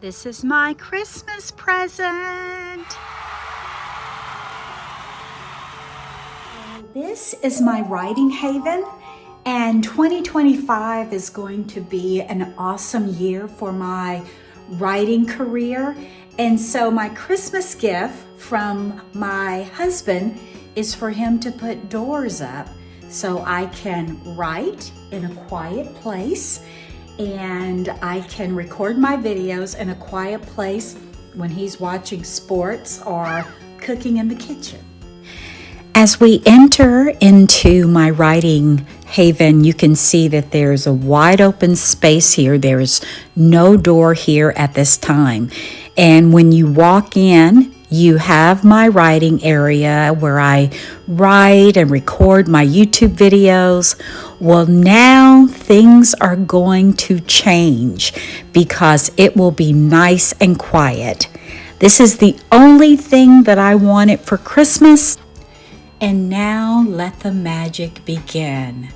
This is my Christmas present. This is my writing haven, and 2025 is going to be an awesome year for my writing career. And so my Christmas gift from my husband is for him to put doors up so I can write in a quiet place, and I can record my videos in a quiet place when he's watching sports or cooking in the kitchen. As we enter into my writing haven, you can see that there's a wide open space here. There's no door here at this time. And when you walk in, you have my writing area where I write and record my YouTube videos. Well, now things are going to change because it will be nice and quiet. This is the only thing that I wanted for Christmas. And now let the magic begin.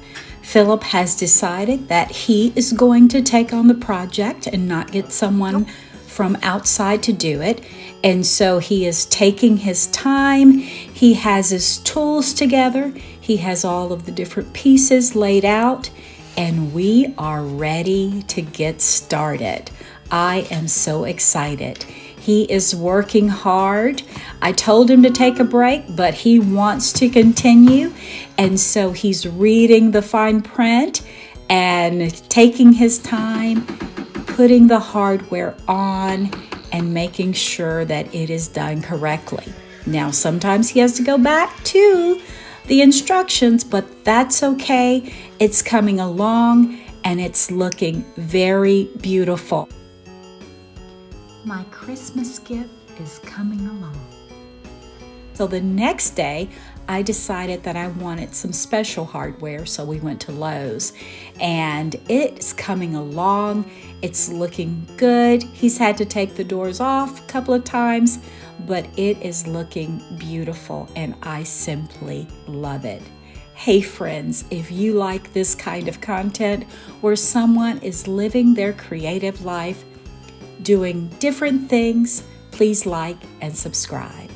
Philip has decided that he is going to take on the project and not get someone from outside to do it. And so he is taking his time. He has his tools together. He has all of the different pieces laid out, and we are ready to get started. I am so excited. He is working hard. I told him to take a break, but he wants to continue. And so he's reading the fine print and taking his time, putting the hardware on and making sure that it is done correctly. Now, sometimes he has to go back to the instructions, but that's okay. It's coming along and it's looking very beautiful. My Christmas gift is coming along. So the next day, I decided that I wanted some special hardware, so we went to Lowe's, and it's coming along. It's looking good. He's had to take the doors off a couple of times, but it is looking beautiful, and I simply love it. Hey friends, if you like this kind of content where someone is living their creative life, doing different things, please like and subscribe.